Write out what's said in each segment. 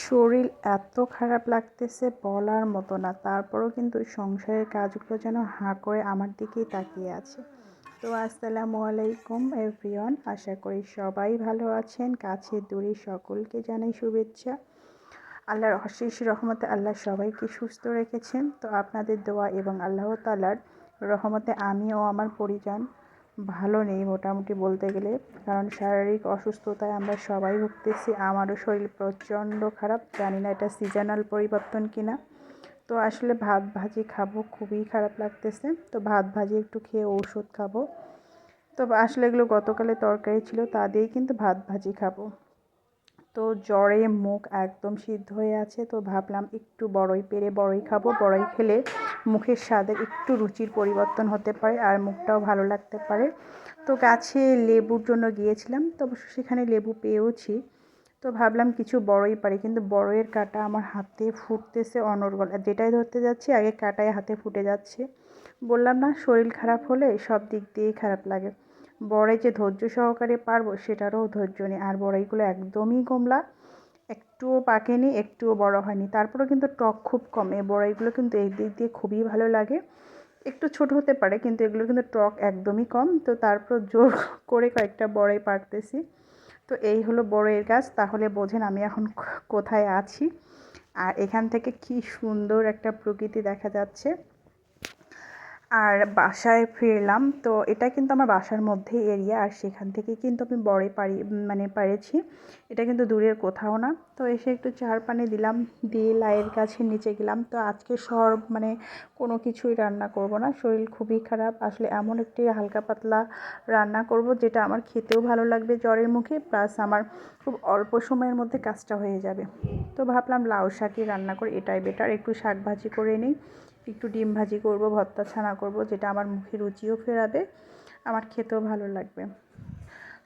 শরীর এত খারাপ লাগতেছে বলার মতো না। তারপরেও কিন্তু সংসারের কাজগুলো যেন হাঁ করে আমার দিকেই তাকিয়ে আছে। তো আসসালামু আলাইকুম এভরিওয়ান, আশা করি সবাই ভালো আছেন। কাছে দূরে সকলকে জানাই শুভেচ্ছা। আল্লাহর অশেষ রহমতে আল্লাহ সবাইকে সুস্থ রেখেছেন। তো আপনাদের দোয়া এবং আল্লাহ তাআলার রহমতে আমি ও আমার পরিজন ভালো নেই মোটামুটি বলতে গেলে, কারণ শারীরিক অসুস্থতায় আমরা সবাই ভুগতেছি। আমারও শরীর প্রচণ্ড খারাপ, জানি না এটা সিজনাল পরিবর্তন কিনা। তো আসলে ভাত ভাজি খাবো, খুবই খারাপ লাগতেছে। তো ভাত ভাজি একটু খেয়ে ঔষধ খাবো। তো আসলে এগুলো গতকালের তরকারি ছিল, তা দিয়েই কিন্তু ভাত ভাজি খাবো। তো জ্বরে মুখ একদম সিদ্ধ হয়ে আছে, তো ভাবলাম একটু বড়ই পেরে বড়ই খাবো। বড়ই খেলে মুখের স্বাদের একটু রুচির পরিবর্তন হতে পারে আর মুখটাও ভালো লাগতে পারে। তো গাছে লেবুর জন্য গিয়েছিলাম, তো অবশ্য সেখানে লেবু পেয়েওছি। তো ভাবলাম কিছু বড়ই পারি, কিন্তু বড়ইয়ের কাঁটা আমার হাতে ফুটতেছে অনর্গল। যেটাই ধরতে যাচ্ছি আগে কাঁটায় হাতে ফুটে যাচ্ছে। বললাম না, শরীর খারাপ হলে সব দিক দিয়েই খারাপ লাগে। বড়াই যে ধৈর্য সহকারে পারবো সেটারও ধৈর্য নেই। আর বড়াইগুলো একদমই কমলা, একটুও পাকেনি, একটুও বড় হয়নি। তারপরেও কিন্তু টক খুব কম। এই বড়াইগুলো কিন্তু এই দিক দিয়ে খুবই ভালো লাগে। একটু ছোট হতে পারে, কিন্তু এগুলো কিন্তু টক একদমই কম। তো তারপর জোর করে কয়েকটা বড়াই পারতেছি। তো এই হলো বড়ইয়ের গাছ। তাহলে বোঝেন আমি এখন কোথায় আছি। আর এখান থেকে কি সুন্দর একটা প্রকৃতি দেখা যাচ্ছে। আর বাসায় ফিরলাম, তো এটা কিন্তু আমার বাসার মধ্যেই এরিয়া, আর সেখান থেকে কিন্তু আমি বড়ই পেরেছি। এটা কিন্তু দূরের কোথাও না। তো এসে একটু চার পানি দিলাম, দিয়ে লাইয়ের কাছে নিচে গেলাম। তো আজকে কোনো কিছুই রান্না করব না, শরীর খুবই খারাপ। আসলে এমন একটি হালকা পাতলা রান্না করব যেটা আমার খেতেও ভালো লাগবে জ্বরের মুখে, প্লাস আমার খুব অল্প সময়ের মধ্যে কাজটা হয়ে যাবে। তো ভাবলাম লাউ শাকই রান্না করি, এটাই বেটার। একটু শাক ভাজি করে নিই, একটু ডিম ভাজি করব, ভর্তা ছানা করব, যেটা আমার মুখে রুচিও ফেরাবে, আমার খেতেও ভালো লাগবে।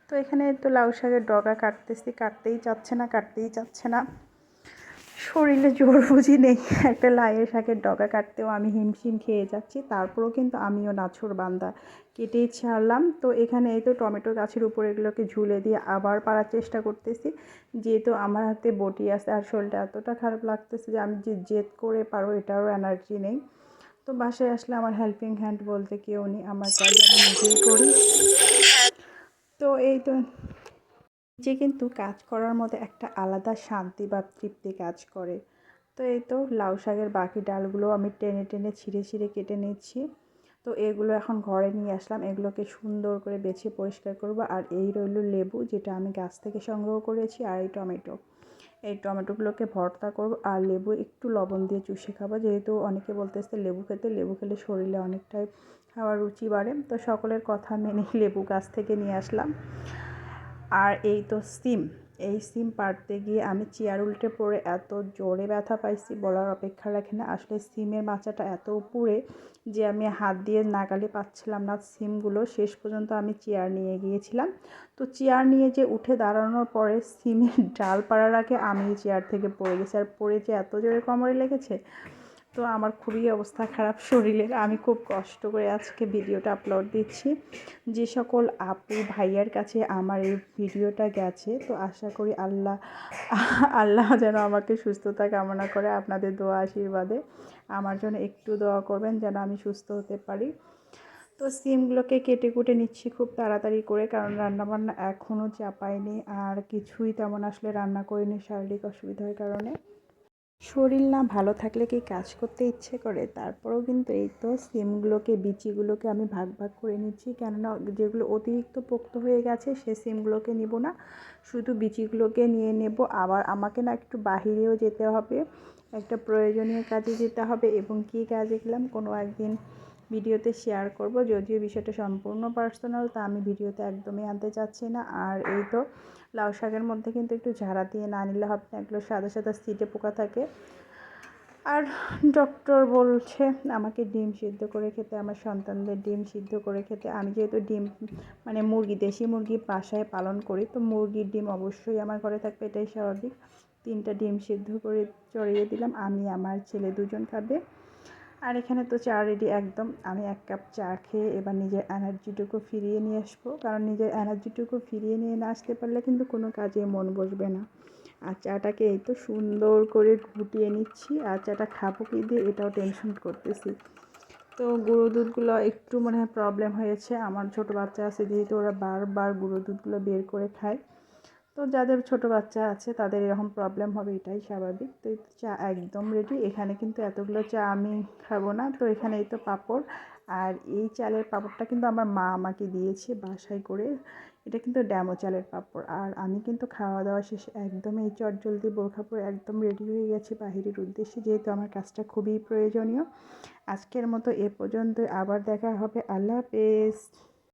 তো এখানে তো লাউ শাকের ডগা কাটতেই চাচ্ছে না। শরীরে জোর বুঝি নেই, একটা লাউয়ের শাকের ডগা কাটতেও আমি হিমশিম খেয়ে যাচ্ছি। তারপরেও কিন্তু আমিও নাছোড়বান্দা, কেটেই ছাড়লাম। তো এখানে এই তো টমেটো গাছের উপর এগুলোকে ঝুলে দিয়ে আবার পাড়ার চেষ্টা করতেছি, যেহেতু আমার হাতে বটি আছে। আর শরীরটা এতটা খারাপ লাগতেছে যে আমি যে জেদ করে পারো এটারও এনার্জি নেই। তো বাসায় আসলে আমার হেল্পিং হ্যান্ড বলতে কেউ নেই, আমার কাজ আমি নিজেই করি। তো এই তো যে কিন্তু কাজ করার মধ্যে একটা আলাদা শান্তি বা তৃপ্তি কাজ করে। তো এই তো লাউ শাকের বাকি ডালগুলো আমি টেনে টেনে ছিঁড়ে ছিঁড়ে কেটে নিচ্ছি। তো এগুলো এখন ঘরে নিয়ে আসলাম, এগুলোকে সুন্দর করে বেছে পরিষ্কার করব। আর এই রইল লেবু, যেটা আমি গাছ থেকে সংগ্রহ করেছি। আর এই টমেটোগুলোকে ভর্তা করব, আর লেবু একটু লবণ দিয়ে চুষে খাবো। যেহেতু অনেকে বলতেছে লেবু খেলে শরীরে অনেকটাই খাওয়ার রুচি বাড়ে। তো সকলের কথা মেনে লেবু গাছ থেকে নিয়ে আসলাম। আর এই তো এই সিম পাড়তে গিয়ে আমি চেয়ার উল্টে পড়ে এত জোরে ব্যথা পাইছি বলার অপেক্ষা রাখে না। আসলে সিমের মাচাটা এত উপরে যে আমি হাত দিয়ে নাগালে পাচ্ছিলাম না সিমগুলো। শেষ পর্যন্ত আমি চেয়ার নিয়ে গিয়েছিলাম। তো চেয়ার নিয়ে যে উঠে দাঁড়ানোর পরে সিমের ডাল পাড়ার আগে আমি চেয়ার থেকে পড়ে গেছি, আর পড়ে যে এত জোরে কোমরে লেগেছে। তো আমার খুবই অবস্থা খারাপ শরীরের। আমি খুব কষ্ট করে আজকে ভিডিওটা আপলোড দিচ্ছি। যে সকল আপু ভাইয়ার কাছে আমার এই ভিডিওটা গেছে, তো আশা করি আল্লাহ যেন আমাকে সুস্থতা কামনা করে। আপনাদের দোয়া আশীর্বাদে আমার জন্য একটু দোয়া করবেন যেন আমি সুস্থ হতে পারি। তো সিমগুলোকে কেটে কুটে নিচ্ছি খুব তাড়াতাড়ি করে, কারণ রান্নাবান্না এখনও চাপাইনি, আর কিছুই তেমন আসলে রান্না করিনি শারীরিক অসুবিধার কারণে। শরীর না ভালো থাকলে কি কাজ করতে ইচ্ছে করে? তারপরেও কিন্তু এই তো বিচিগুলোকে আমি ভাগ ভাগ করে নিচ্ছি, কেননা যেগুলো অতিরিক্ত পোক্ত হয়ে গেছে সে সিমগুলোকে নিব না, শুধু বিচিগুলোকে নিয়ে নেব। আবার আমাকে না একটু বাহিরেও যেতে হবে, একটা প্রয়োজনীয় কাজে যেতে হবে, এবং কী কাজে গেলাম কোনো একদিন ভিডিওতে শেয়ার করব। যদিও বিষয়টা সম্পূর্ণ পার্সোনাল, তা আমি ভিডিওতে একদমই আনতে চাচ্ছি না। আর এই তো লাউ শাকের মধ্যে কিন্তু একটু ঝাড়া দিয়ে না নিলে হবে না, এগুলো সাদা সাদা সিটে পোকা থাকে। আর ডক্টর বলছে আমাকে ডিম সিদ্ধ করে খেতে, আমার সন্তানদের ডিম সিদ্ধ করে খেতে। আমি যেহেতু ডিম দেশি মুরগি বাসায় পালন করি, তো মুরগির ডিম অবশ্যই আমার ঘরে থাকবে, এটাই স্বাভাবিক। 3টা ডিম সিদ্ধ করে চড়িয়ে দিলাম, আমি আমার ছেলে 2জন খাবে। আর এখানে তো চা রেডি একদম। আমি 1 কাপ চা খেয়ে এবার নিজের এনার্জিটুকু ফিরিয়ে নিয়ে আসবো, কারণ নিজের এনার্জিটুকু ফিরিয়ে নিয়ে না আসতে পারলে কিন্তু কোনো কাজে মন বসবে না। আর চাটাকে এই তো সুন্দর করে ঘুটিয়ে নিচ্ছি। আর চাটা খাবো কি দিয়ে এটাও টেনশন করতেছি। তো গুঁড়ো দুধগুলো একটু মনে হয় প্রবলেম হয়েছে। আমার ছোটো বাচ্চা আছে যেহেতু, ওরা বারবার গুঁড়ো দুধগুলো বের করে খায়। তো যাদের ছোট বাচ্চা আছে তাদের এরকম প্রবলেম হবে, এটাই স্বাভাবিক। তো চা একদম রেডি। এখানে কিন্তু এতগুলো চা আমি খাবো না। তো এখানে এই তো পাঁপড়, আর এই চালের পাঁপড়টা কিন্তু আমার মা আমাকে দিয়েছে বাসায় করে। এটা কিন্তু ড্যামো চালের পাঁপড়। আর আমি কিন্তু খাওয়া দাওয়া শেষে একদম এই চটজলদি বোরখা পরে একদম রেডি হয়ে গেছি বাহিরের উদ্দেশ্যে, যেহেতু আমার কাজটা খুবই প্রয়োজনীয়। আজকের মতো এ পর্যন্ত, আবার দেখা হবে। আল্লাহ হাফেজ।